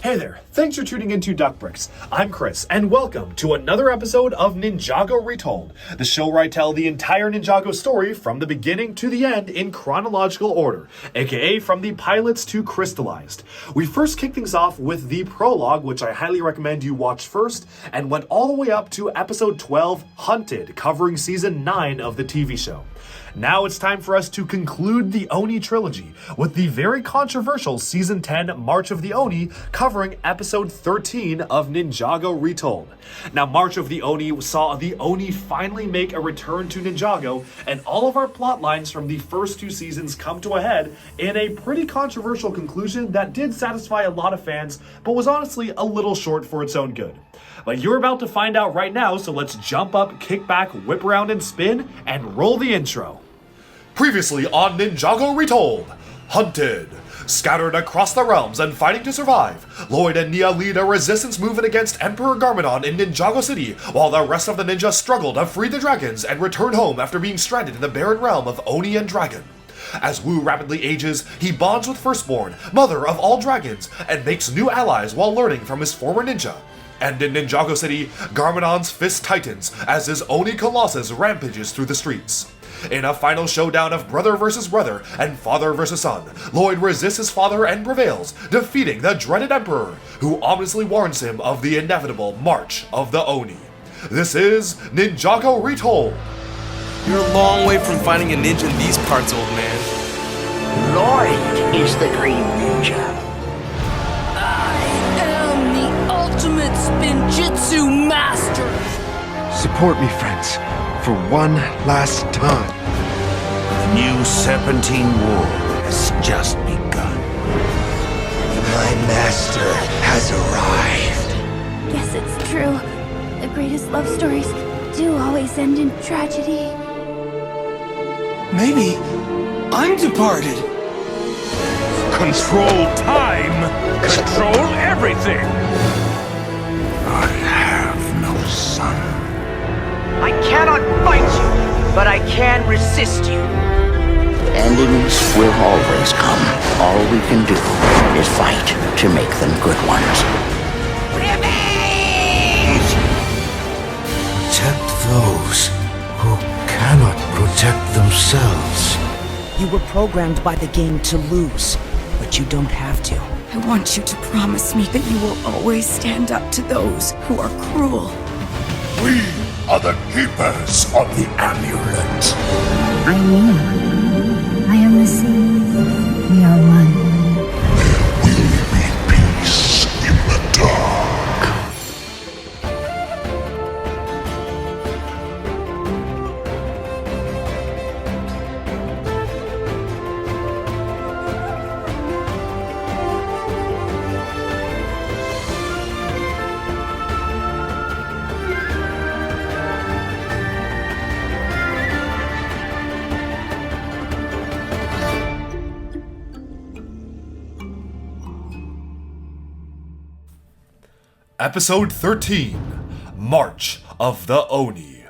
Hey there, thanks for tuning into DuckBricks. I'm Chris, and welcome to another episode of Ninjago Retold, the show where I tell the entire Ninjago story from the beginning to the end in chronological order, aka from the pilots to Crystalized. We first kicked things off with the prologue, which I highly recommend you watch first, and went all the way up to episode 12, Hunted, covering season 9 of the TV show. Now it's time for us to conclude the Oni trilogy with the very controversial Season 10 March of the Oni covering Episode 13 of Ninjago Retold. Now, March of the Oni saw the Oni finally make a return to Ninjago, and all of our plot lines from the first two seasons come to a head in a pretty controversial conclusion that did satisfy a lot of fans, but was honestly a little short for its own good. But you're about to find out right now, so let's jump up, kick back, whip around and spin, and roll the intro. Previously on Ninjago Retold, Hunted. Scattered across the realms and fighting to survive, Lloyd and Nia lead a resistance movement against Emperor Garmadon in Ninjago City, while the rest of the ninjas struggle to free the dragons and return home after being stranded in the barren realm of Oni and Dragon. As Wu rapidly ages, he bonds with Firstborn, mother of all dragons, and makes new allies while learning from his former ninja. And in Ninjago City, Garmadon's fist tightens as his Oni Colossus rampages through the streets. In a final showdown of brother versus brother and father versus son, Lloyd resists his father and prevails, defeating the dreaded Emperor, who ominously warns him of the inevitable March of the Oni. This is Ninjago Retold. You're a long way from finding a ninja in these parts, old man. Lloyd is the Green Ninja. I am the ultimate Spinjitzu master! Support me, friends, for one last time. The new Serpentine War has just begun. My master has arrived. Guess it's true. The greatest love stories do always end in tragedy. Maybe I'm departed. Control time! Control everything! I have no son. I cannot fight you, but I can resist you. Endings will always come. All we can do is fight to make them good ones. Revenge! Protect those who cannot protect themselves. You were programmed by the game to lose, but you don't have to. I want you to promise me that you will always stand up to those who are cruel. We are the keepers of the amulet. I am. I am the sea. We are one. There will be peace in the dark. Episode 13, March of the Oni.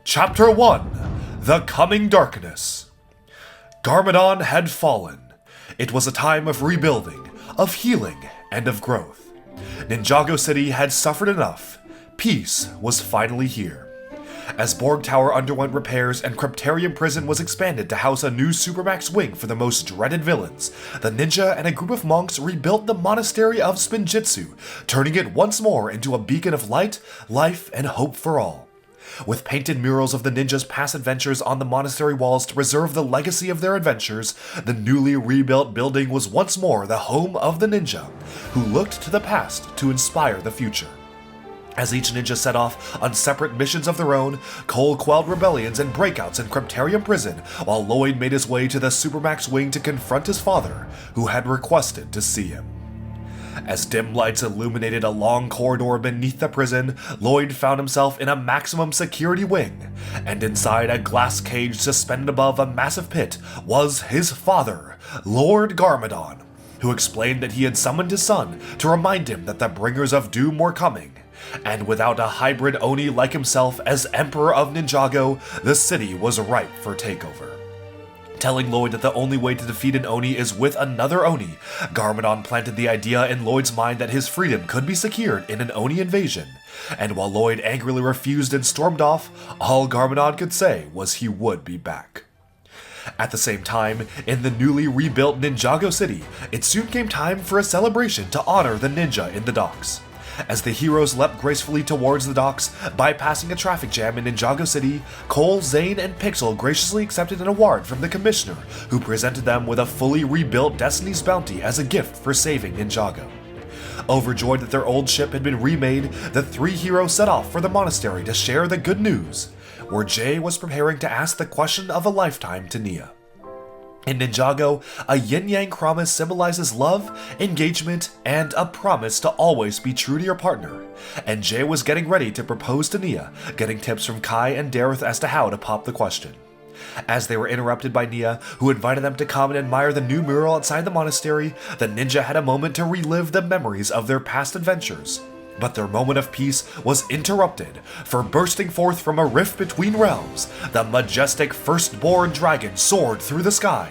Chapter 1, The Coming Darkness. Garmadon had fallen. It was a time of rebuilding, of healing, and of growth. Ninjago City had suffered enough. Peace was finally here. As Borg Tower underwent repairs and Cryptarium Prison was expanded to house a new Supermax wing for the most dreaded villains, the ninja and a group of monks rebuilt the monastery of Spinjitzu, turning it once more into a beacon of light, life, and hope for all. With painted murals of the ninjas' past adventures on the monastery walls to preserve the legacy of their adventures, the newly rebuilt building was once more the home of the ninja, who looked to the past to inspire the future. As each ninja set off on separate missions of their own, Cole quelled rebellions and breakouts in Cryptarium Prison, while Lloyd made his way to the Supermax wing to confront his father, who had requested to see him. As dim lights illuminated a long corridor beneath the prison, Lloyd found himself in a maximum security wing, and inside a glass cage suspended above a massive pit was his father, Lord Garmadon, who explained that he had summoned his son to remind him that the Bringers of Doom were coming, and without a hybrid Oni like himself as Emperor of Ninjago, the city was ripe for takeover. Telling Lloyd that the only way to defeat an Oni is with another Oni, Garmadon planted the idea in Lloyd's mind that his freedom could be secured in an Oni invasion. And while Lloyd angrily refused and stormed off, all Garmadon could say was he would be back. At the same time, in the newly rebuilt Ninjago City, it soon came time for a celebration to honor the ninja in the docks. As the heroes leapt gracefully towards the docks, bypassing a traffic jam in Ninjago City, Cole, Zane, and Pixel graciously accepted an award from the Commissioner, who presented them with a fully rebuilt Destiny's Bounty as a gift for saving Ninjago. Overjoyed that their old ship had been remade, the three heroes set off for the monastery to share the good news, where Jay was preparing to ask the question of a lifetime to Nia. In Ninjago, a yin-yang promise symbolizes love, engagement, and a promise to always be true to your partner, and Jay was getting ready to propose to Nia, getting tips from Kai and Dareth as to how to pop the question. As they were interrupted by Nia, who invited them to come and admire the new mural outside the monastery, the ninja had a moment to relive the memories of their past adventures. But their moment of peace was interrupted, for bursting forth from a rift between realms, the majestic firstborn dragon soared through the sky,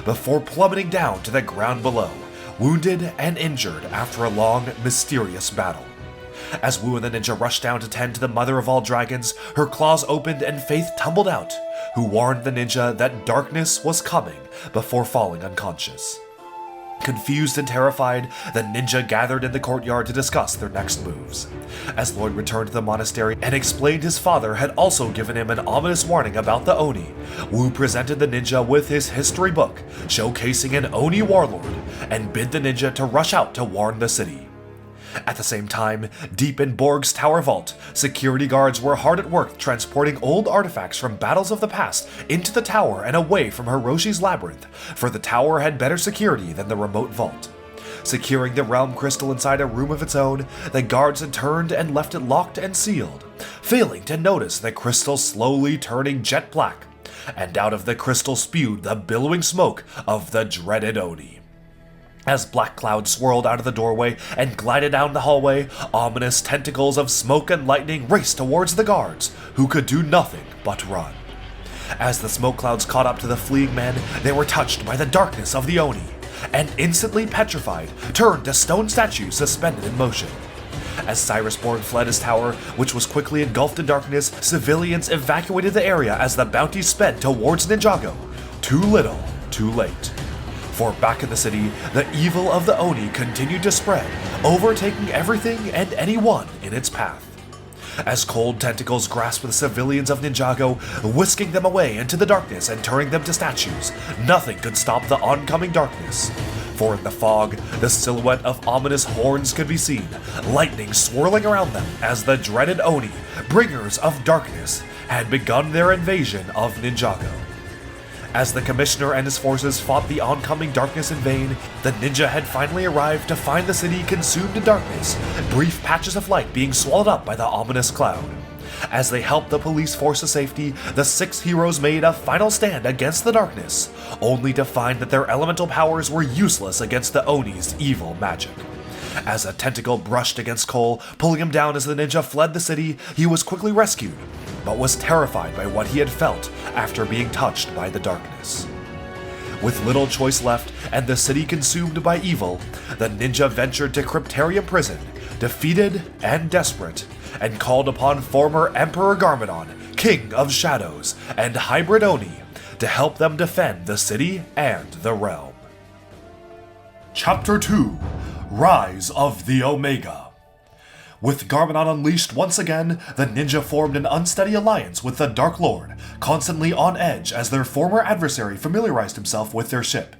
before plummeting down to the ground below, wounded and injured after a long, mysterious battle. As Wu and the ninja rushed down to tend to the mother of all dragons, her claws opened and Faith tumbled out, who warned the ninja that darkness was coming before falling unconscious. Confused and terrified, the ninja gathered in the courtyard to discuss their next moves. As Lloyd returned to the monastery and explained his father had also given him an ominous warning about the Oni, Wu presented the ninja with his history book, showcasing an Oni warlord, and bid the ninja to rush out to warn the city. At the same time, deep in Borg's tower vault, security guards were hard at work transporting old artifacts from battles of the past into the tower and away from Hiroshi's labyrinth, for the tower had better security than the remote vault. Securing the realm crystal inside a room of its own, the guards had turned and left it locked and sealed, failing to notice the crystal slowly turning jet black, and out of the crystal spewed the billowing smoke of the dreaded Oni. As black clouds swirled out of the doorway and glided down the hallway, ominous tentacles of smoke and lightning raced towards the guards, who could do nothing but run. As the smoke clouds caught up to the fleeing men, they were touched by the darkness of the Oni, and instantly petrified, turned to stone statues suspended in motion. As Cyrusborn fled his tower, which was quickly engulfed in darkness, civilians evacuated the area as the bounty sped towards Ninjago. Too little, too late. For back in the city, the evil of the Oni continued to spread, overtaking everything and anyone in its path. As cold tentacles grasped the civilians of Ninjago, whisking them away into the darkness and turning them to statues, nothing could stop the oncoming darkness. For in the fog, the silhouette of ominous horns could be seen, lightning swirling around them as the dreaded Oni, bringers of darkness, had begun their invasion of Ninjago. As the Commissioner and his forces fought the oncoming darkness in vain, the ninja had finally arrived to find the city consumed in darkness, brief patches of light being swallowed up by the ominous cloud. As they helped the police force to safety, the 6 heroes made a final stand against the darkness, only to find that their elemental powers were useless against the Oni's evil magic. As a tentacle brushed against Cole, pulling him down as the ninja fled the city, he was quickly rescued, but was terrified by what he had felt after being touched by the darkness. With little choice left and the city consumed by evil, the ninja ventured to Cryptarium Prison, defeated and desperate, and called upon former Emperor Garmadon, King of Shadows, and Hybrid Oni to help them defend the city and the realm. Chapter 2: Rise of the Omega. With Garmadon unleashed once again, the ninja formed an unsteady alliance with the Dark Lord, constantly on edge as their former adversary familiarized himself with their ship.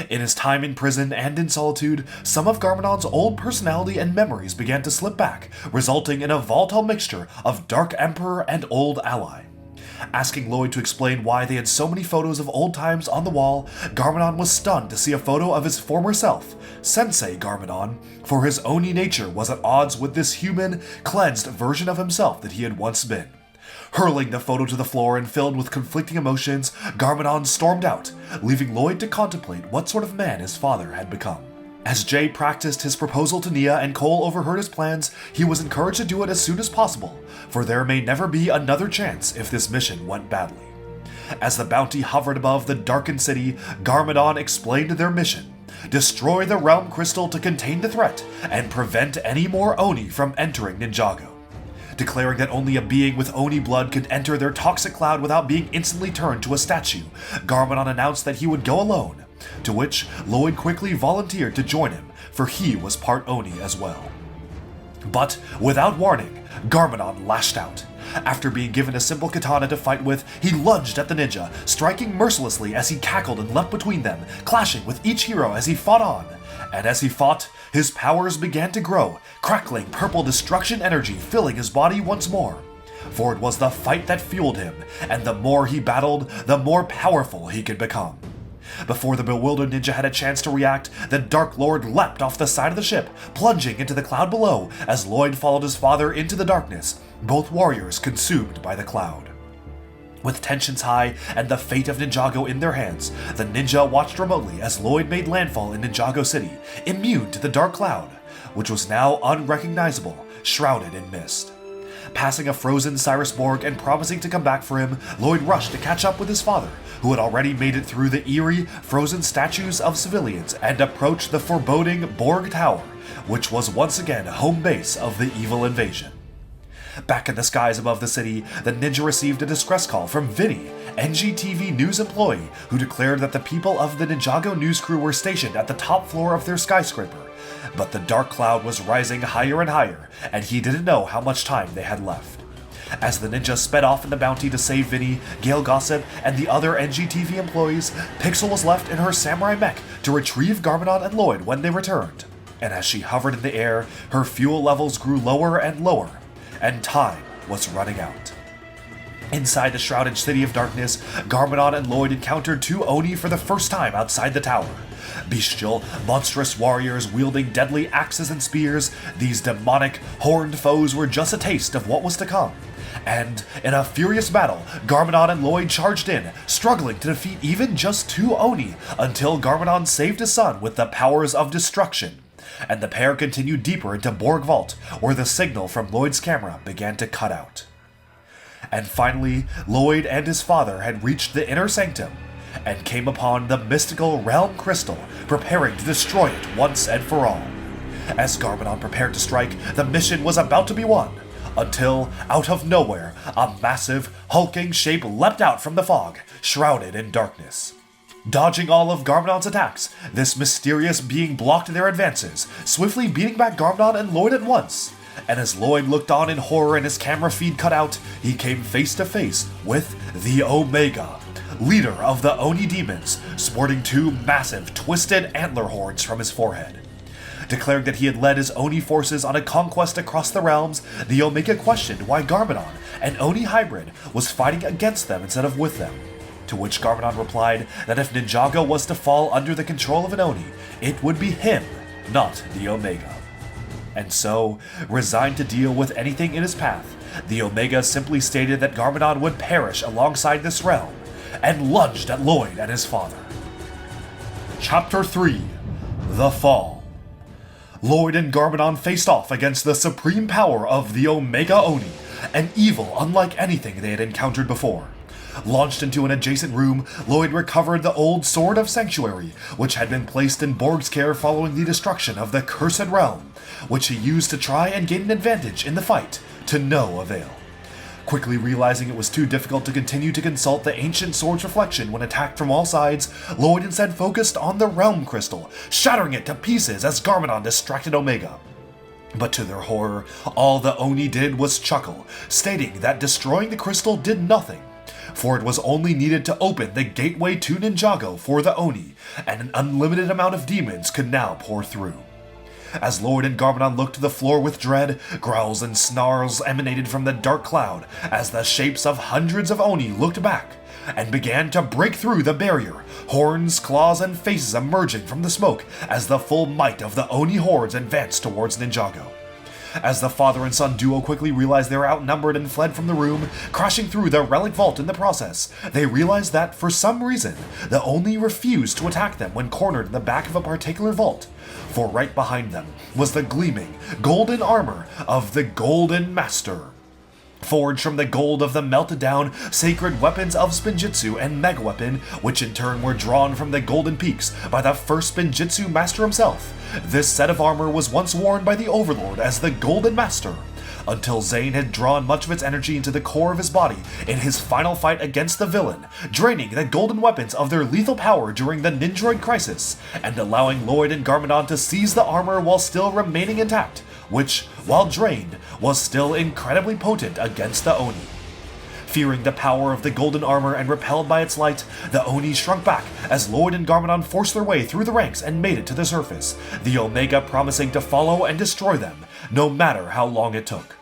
In his time in prison and in solitude, some of Garmadon's old personality and memories began to slip back, resulting in a volatile mixture of Dark Emperor and old ally. Asking Lloyd to explain why they had so many photos of old times on the wall, Garmadon was stunned to see a photo of his former self, Sensei Garmadon, for his Oni nature was at odds with this human, cleansed version of himself that he had once been. Hurling the photo to the floor and filled with conflicting emotions, Garmadon stormed out, leaving Lloyd to contemplate what sort of man his father had become. As Jay practiced his proposal to Nia and Cole overheard his plans, he was encouraged to do it as soon as possible, for there may never be another chance if this mission went badly. As the bounty hovered above the darkened city, Garmadon explained their mission: destroy the realm crystal to contain the threat and prevent any more Oni from entering Ninjago. Declaring that only a being with Oni blood could enter their toxic cloud without being instantly turned to a statue, Garmadon announced that he would go alone, to which Lloyd quickly volunteered to join him, for he was part Oni as well. But without warning, Garmadon lashed out. After being given a simple katana to fight with, he lunged at the ninja, striking mercilessly as he cackled and leapt between them, clashing with each hero as he fought on. And as he fought, his powers began to grow, crackling purple destruction energy filling his body once more. For it was the fight that fueled him, and the more he battled, the more powerful he could become. Before the bewildered ninja had a chance to react, the Dark Lord leapt off the side of the ship, plunging into the cloud below as Lloyd followed his father into the darkness, both warriors consumed by the cloud. With tensions high and the fate of Ninjago in their hands, the ninja watched remotely as Lloyd made landfall in Ninjago City, immune to the dark cloud, which was now unrecognizable, shrouded in mist. Passing a frozen Cyrus Borg and promising to come back for him, Lloyd rushed to catch up with his father, who had already made it through the eerie, frozen statues of civilians and approached the foreboding Borg Tower, which was once again home base of the evil invasion. Back in the skies above the city, the ninja received a distress call from Vinny, NGTV news employee, who declared that the people of the Ninjago news crew were stationed at the top floor of their skyscraper. But the dark cloud was rising higher and higher, and he didn't know how much time they had left. As the ninja sped off in the bounty to save Vinny, Gail Gossip, and the other NGTV employees, Pixel was left in her samurai mech to retrieve Garmadon and Lloyd when they returned. And as she hovered in the air, her fuel levels grew lower and lower, and time was running out. Inside the shrouded city of darkness, Garmadon and Lloyd encountered two Oni for the first time outside the tower. Bestial, monstrous warriors wielding deadly axes and spears, these demonic, horned foes were just a taste of what was to come. And, in a furious battle, Garmadon and Lloyd charged in, struggling to defeat even just two Oni, until Garmadon saved his son with the powers of destruction. And the pair continued deeper into Borg Vault, where the signal from Lloyd's camera began to cut out. And finally, Lloyd and his father had reached the inner sanctum, and came upon the mystical realm crystal, preparing to destroy it once and for all. As Garmadon prepared to strike, the mission was about to be won, until, out of nowhere, a massive, hulking shape leapt out from the fog, shrouded in darkness. Dodging all of Garmadon's attacks, this mysterious being blocked their advances, swiftly beating back Garmadon and Lloyd at once. And as Lloyd looked on in horror and his camera feed cut out, he came face to face with the Omega, leader of the Oni demons, sporting two massive, twisted antler horns from his forehead. Declaring that he had led his Oni forces on a conquest across the realms, the Omega questioned why Garmadon, an Oni hybrid, was fighting against them instead of with them. To which Garmadon replied that if Ninjago was to fall under the control of an Oni, it would be him, not the Omega. And so, resigned to deal with anything in his path, the Omega simply stated that Garmadon would perish alongside this realm, and lunged at Lloyd and his father. Chapter 3 The Fall. Lloyd and Garmadon faced off against the supreme power of the Omega Oni, an evil unlike anything they had encountered before. Launched into an adjacent room, Lloyd recovered the old Sword of Sanctuary, which had been placed in Borg's care following the destruction of the Cursed Realm, which he used to try and gain an advantage in the fight, to no avail. Quickly realizing it was too difficult to continue to consult the ancient sword's reflection when attacked from all sides, Lloyd instead focused on the Realm Crystal, shattering it to pieces as Garmadon distracted Omega. But to their horror, all the Oni did was chuckle, stating that destroying the crystal did nothing, for it was only needed to open the gateway to Ninjago for the Oni, and an unlimited amount of demons could now pour through. As Lloyd and Garmadon looked to the floor with dread, growls and snarls emanated from the dark cloud as the shapes of hundreds of Oni looked back and began to break through the barrier, horns, claws, and faces emerging from the smoke as the full might of the Oni hordes advanced towards Ninjago. As the father and son duo quickly realized they were outnumbered and fled from the room, crashing through the relic vault in the process, they realized that, for some reason, the Oni refused to attack them when cornered in the back of a particular vault, for right behind them was the gleaming, golden armor of the Golden Master. Forged from the gold of the melted down sacred weapons of Spinjitzu and Mega Weapon, which in turn were drawn from the golden peaks by the first Spinjitzu master himself. This set of armor was once worn by the Overlord as the Golden Master, until Zane had drawn much of its energy into the core of his body in his final fight against the villain, draining the golden weapons of their lethal power during the Nindroid crisis, and allowing Lloyd and Garmadon to seize the armor while still remaining intact, which, while drained, was still incredibly potent against the Oni. Fearing the power of the golden armor and repelled by its light, the Oni shrunk back as Lloyd and Garmadon forced their way through the ranks and made it to the surface, the Omega promising to follow and destroy them, no matter how long it took.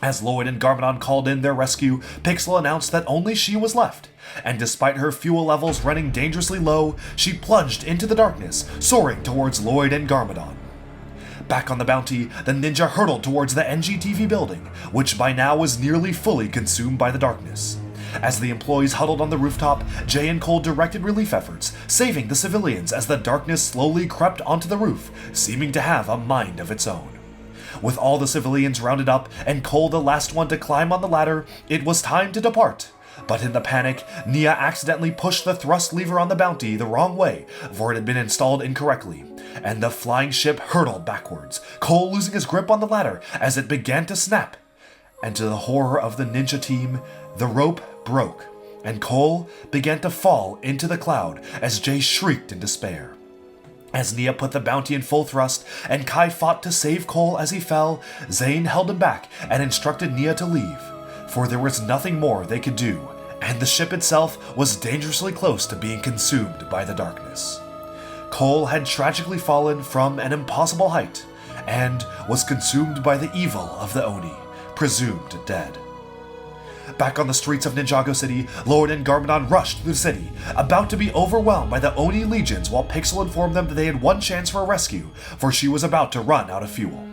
As Lloyd and Garmadon called in their rescue, Pixel announced that only she was left, and despite her fuel levels running dangerously low, she plunged into the darkness, soaring towards Lloyd and Garmadon. Back on the Bounty, the ninja hurtled towards the NGTV building, which by now was nearly fully consumed by the darkness. As the employees huddled on the rooftop, Jay and Cole directed relief efforts, saving the civilians as the darkness slowly crept onto the roof, seeming to have a mind of its own. With all the civilians rounded up and Cole the last one to climb on the ladder, it was time to depart. But in the panic, Nia accidentally pushed the thrust lever on the Bounty the wrong way, for it had been installed incorrectly, and the flying ship hurtled backwards, Cole losing his grip on the ladder as it began to snap. And to the horror of the ninja team, the rope broke, and Cole began to fall into the cloud as Jay shrieked in despair. As Nia put the Bounty in full thrust and Kai fought to save Cole as he fell, Zane held him back and instructed Nia to leave, for there was nothing more they could do, and the ship itself was dangerously close to being consumed by the darkness. Cole had tragically fallen from an impossible height and was consumed by the evil of the Oni, presumed dead. Back on the streets of Ninjago City, Lloyd and Garmadon rushed through the city, about to be overwhelmed by the Oni legions, while Pixel informed them that they had one chance for a rescue, for she was about to run out of fuel.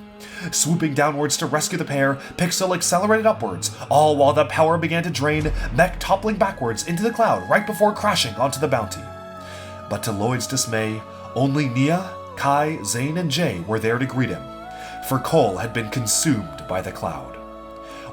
Swooping downwards to rescue the pair, Pixel accelerated upwards, all while the power began to drain, Mech toppling backwards into the cloud right before crashing onto the Bounty. But to Lloyd's dismay, only Nia, Kai, Zane, and Jay were there to greet him, for Cole had been consumed by the cloud.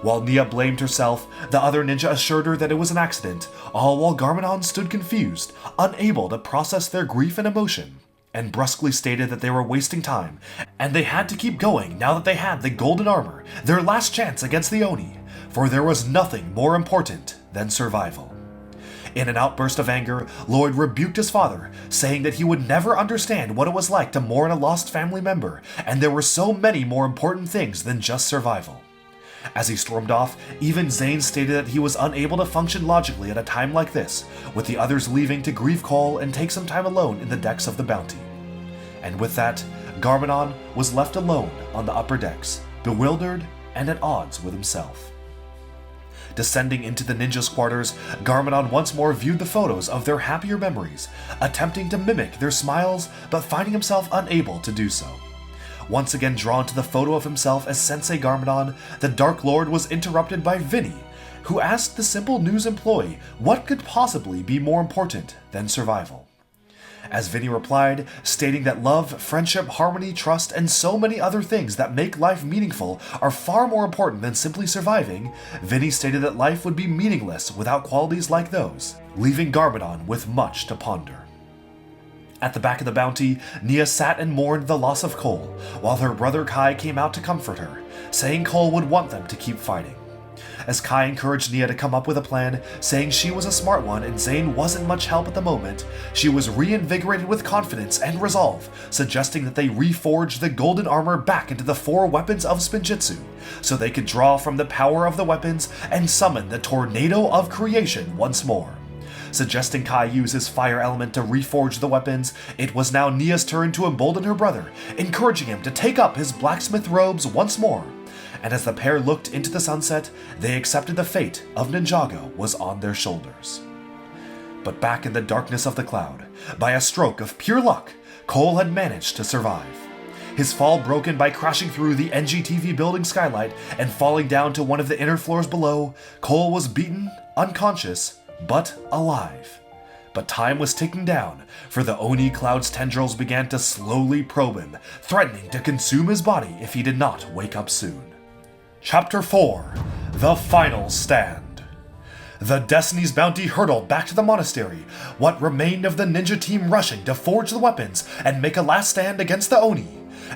While Nia blamed herself, the other ninja assured her that it was an accident, all while Garmadon stood confused, unable to process their grief and emotion, and brusquely stated that they were wasting time, and they had to keep going now that they had the golden armor, their last chance against the Oni, for there was nothing more important than survival. In an outburst of anger, Lloyd rebuked his father, saying that he would never understand what it was like to mourn a lost family member, and there were so many more important things than just survival. As he stormed off, even Zane stated that he was unable to function logically at a time like this, with the others leaving to grieve Cole and take some time alone in the decks of the Bounty. And with that, Garmadon was left alone on the upper decks, bewildered and at odds with himself. Descending into the ninjas' quarters, Garmadon once more viewed the photos of their happier memories, attempting to mimic their smiles but finding himself unable to do so. Once again drawn to the photo of himself as Sensei Garmadon, the Dark Lord was interrupted by Vinny, who asked the simple news employee what could possibly be more important than survival. As Vinny replied, stating that love, friendship, harmony, trust, and so many other things that make life meaningful are far more important than simply surviving, Vinny stated that life would be meaningless without qualities like those, leaving Garmadon with much to ponder. At the back of the Bounty, Nia sat and mourned the loss of Cole, while her brother Kai came out to comfort her, saying Cole would want them to keep fighting. As Kai encouraged Nia to come up with a plan, saying she was a smart one and Zane wasn't much help at the moment, she was reinvigorated with confidence and resolve, suggesting that they reforge the golden armor back into the 4 weapons of Spinjitzu, so they could draw from the power of the weapons and summon the tornado of creation once more. Suggesting Kai use his fire element to reforge the weapons, it was now Nia's turn to embolden her brother, encouraging him to take up his blacksmith robes once more. And as the pair looked into the sunset, they accepted the fate of Ninjago was on their shoulders. But back in the darkness of the cloud, by a stroke of pure luck, Cole had managed to survive. His fall broken by crashing through the NGTV building skylight and falling down to one of the inner floors below, Cole was beaten, unconscious, but alive. But time was ticking down, for the Oni Cloud's tendrils began to slowly probe him, threatening to consume his body if he did not wake up soon. Chapter 4. The Final Stand. The Destiny's Bounty hurtled back to the monastery, what remained of the ninja team rushing to forge the weapons and make a last stand against the Oni.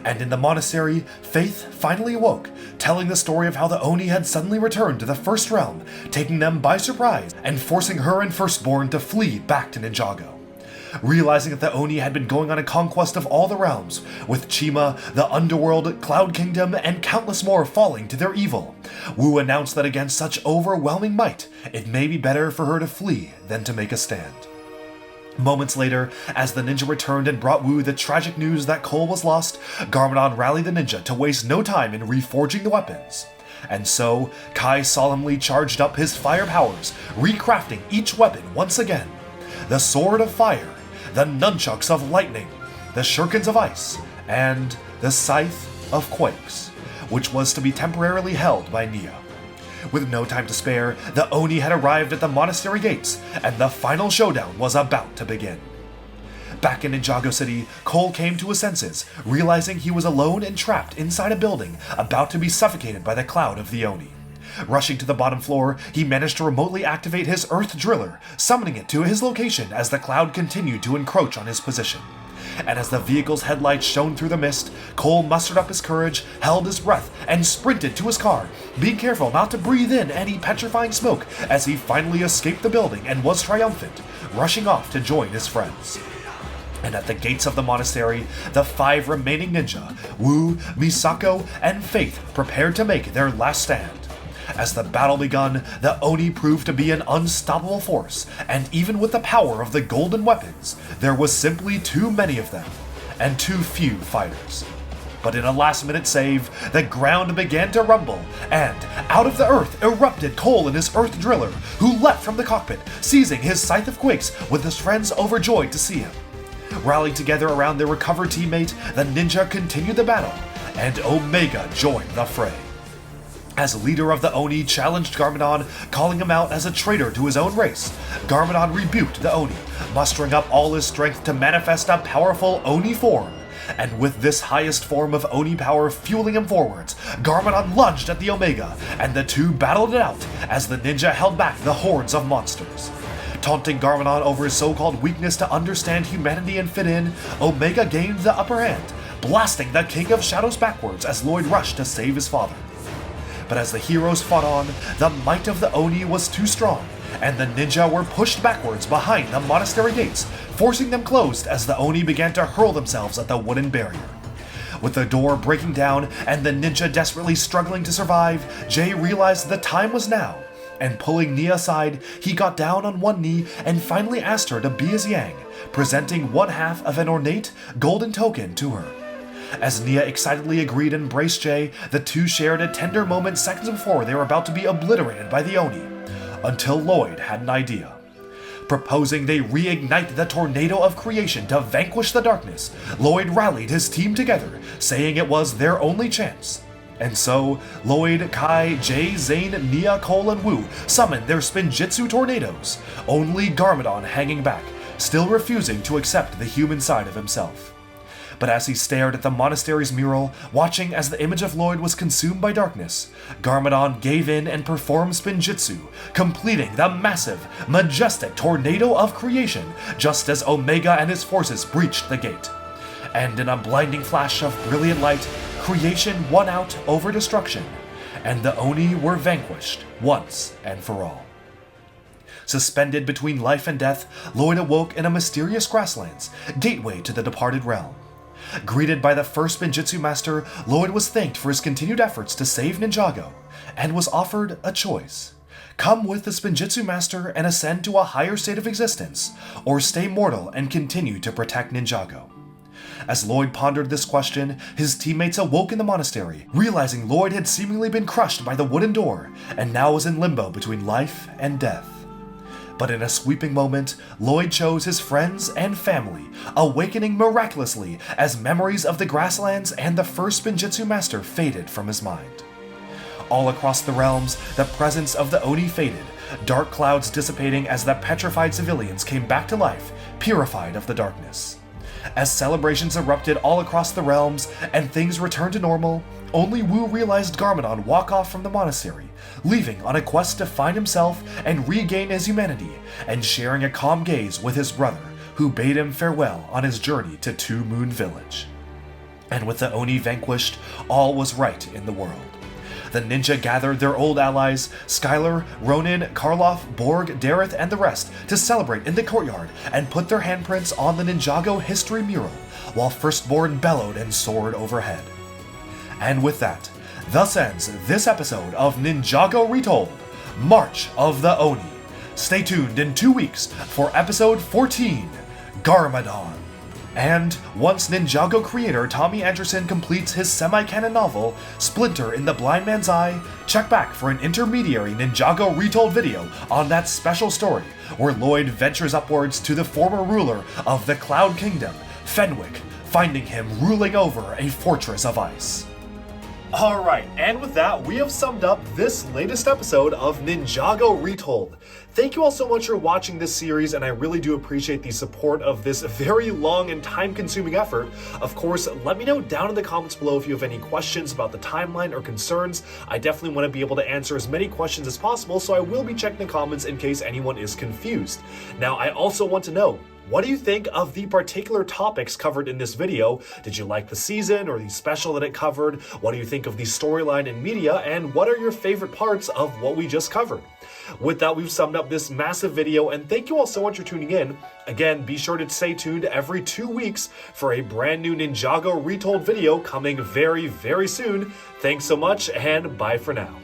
And in the monastery, Faith finally awoke, telling the story of how the Oni had suddenly returned to the First Realm, taking them by surprise and forcing her and Firstborn to flee back to Ninjago. Realizing that the Oni had been going on a conquest of all the realms, with Chima, the Underworld, Cloud Kingdom, and countless more falling to their evil, Wu announced that against such overwhelming might, it may be better for her to flee than to make a stand. Moments later, as the ninja returned and brought Wu the tragic news that Cole was lost, Garmadon rallied the ninja to waste no time in reforging the weapons. And so, Kai solemnly charged up his fire powers, recrafting each weapon once again. The Sword of Fire, the Nunchucks of Lightning, the Shurikens of Ice, and the Scythe of Quakes, which was to be temporarily held by Nia. With no time to spare, the Oni had arrived at the monastery gates, and the final showdown was about to begin. Back in Ninjago City, Cole came to his senses, realizing he was alone and trapped inside a building, about to be suffocated by the cloud of the Oni. Rushing to the bottom floor, he managed to remotely activate his Earth Driller, summoning it to his location as the cloud continued to encroach on his position. And as the vehicle's headlights shone through the mist, Cole mustered up his courage, held his breath, and sprinted to his car, being careful not to breathe in any petrifying smoke as he finally escaped the building and was triumphant, rushing off to join his friends. And at the gates of the monastery, the 5 remaining ninja, Wu, Misako, and Faith, prepared to make their last stand. As the battle begun, the Oni proved to be an unstoppable force, and even with the power of the golden weapons, there was simply too many of them, and too few fighters. But in a last-minute save, the ground began to rumble, and out of the earth erupted Cole and his Earth Driller, who leapt from the cockpit, seizing his Scythe of Quakes with his friends overjoyed to see him. Rallying together around their recovered teammate, the ninja continued the battle, and Omega joined the fray. As leader of the Oni challenged Garmadon, calling him out as a traitor to his own race, Garmadon rebuked the Oni, mustering up all his strength to manifest a powerful Oni form. And with this highest form of Oni power fueling him forwards, Garmadon lunged at the Omega, and the two battled it out as the ninja held back the hordes of monsters. Taunting Garmadon over his so-called weakness to understand humanity and fit in, Omega gained the upper hand, blasting the King of Shadows backwards as Lloyd rushed to save his father. But as the heroes fought on, the might of the Oni was too strong, and the ninja were pushed backwards behind the monastery gates, forcing them closed as the Oni began to hurl themselves at the wooden barrier. With the door breaking down and the ninja desperately struggling to survive, Jay realized the time was now, and pulling Nia aside, he got down on one knee and finally asked her to be his yang, presenting one half of an ornate golden token to her. As Nia excitedly agreed and embraced Jay, the two shared a tender moment seconds before they were about to be obliterated by the Oni, until Lloyd had an idea. Proposing they reignite the tornado of creation to vanquish the darkness, Lloyd rallied his team together, saying it was their only chance. And so, Lloyd, Kai, Jay, Zane, Nia, Cole, and Wu summoned their Spinjitzu tornadoes, only Garmadon hanging back, still refusing to accept the human side of himself. But as he stared at the monastery's mural, watching as the image of Lloyd was consumed by darkness, Garmadon gave in and performed Spinjitzu, completing the massive, majestic tornado of creation just as Omega and his forces breached the gate. And in a blinding flash of brilliant light, creation won out over destruction, and the Oni were vanquished once and for all. Suspended between life and death, Lloyd awoke in a mysterious grasslands, gateway to the departed realm. Greeted by the first Spinjitzu master, Lloyd was thanked for his continued efforts to save Ninjago, and was offered a choice. Come with the Spinjitzu master and ascend to a higher state of existence, or stay mortal and continue to protect Ninjago. As Lloyd pondered this question, his teammates awoke in the monastery, realizing Lloyd had seemingly been crushed by the wooden door, and now was in limbo between life and death. But in a sweeping moment, Lloyd chose his friends and family, awakening miraculously as memories of the grasslands and the first Spinjitzu master faded from his mind. All across the realms, the presence of the Oni faded, dark clouds dissipating as the petrified civilians came back to life, purified of the darkness. As celebrations erupted all across the realms and things returned to normal, only Wu realized Garmadon walk off from the monastery, leaving on a quest to find himself and regain his humanity, and sharing a calm gaze with his brother, who bade him farewell on his journey to Two Moon Village. And with the Oni vanquished, all was right in the world. The ninja gathered their old allies, Skylar, Ronin, Karloff, Borg, Dareth, and the rest, to celebrate in the courtyard and put their handprints on the Ninjago history mural, while Firstborn bellowed and soared overhead. And with that, thus ends this episode of Ninjago Retold, March of the Oni. Stay tuned in 2 weeks for episode 14, Garmadon. And once Ninjago creator Tommy Anderson completes his semi-canon novel, Splinter in the Blind Man's Eye, check back for an intermediary Ninjago Retold video on that special story, where Lloyd ventures upwards to the former ruler of the Cloud Kingdom, Fenwick, finding him ruling over a fortress of ice. Alright, and with that, we have summed up this latest episode of Ninjago Retold. Thank you all so much for watching this series, and I really do appreciate the support of this very long and time-consuming effort. Of course, let me know down in the comments below if you have any questions about the timeline or concerns. I definitely want to be able to answer as many questions as possible, so I will be checking the comments in case anyone is confused. Now, I also want to know, what do you think of the particular topics covered in this video? Did you like the season or the special that it covered? What do you think of the storyline and media? And what are your favorite parts of what we just covered? With that, we've summed up this massive video, and thank you all so much for tuning in. Again, be sure to stay tuned every 2 weeks for a brand new Ninjago Retold video coming very, very soon. Thanks so much, and bye for now.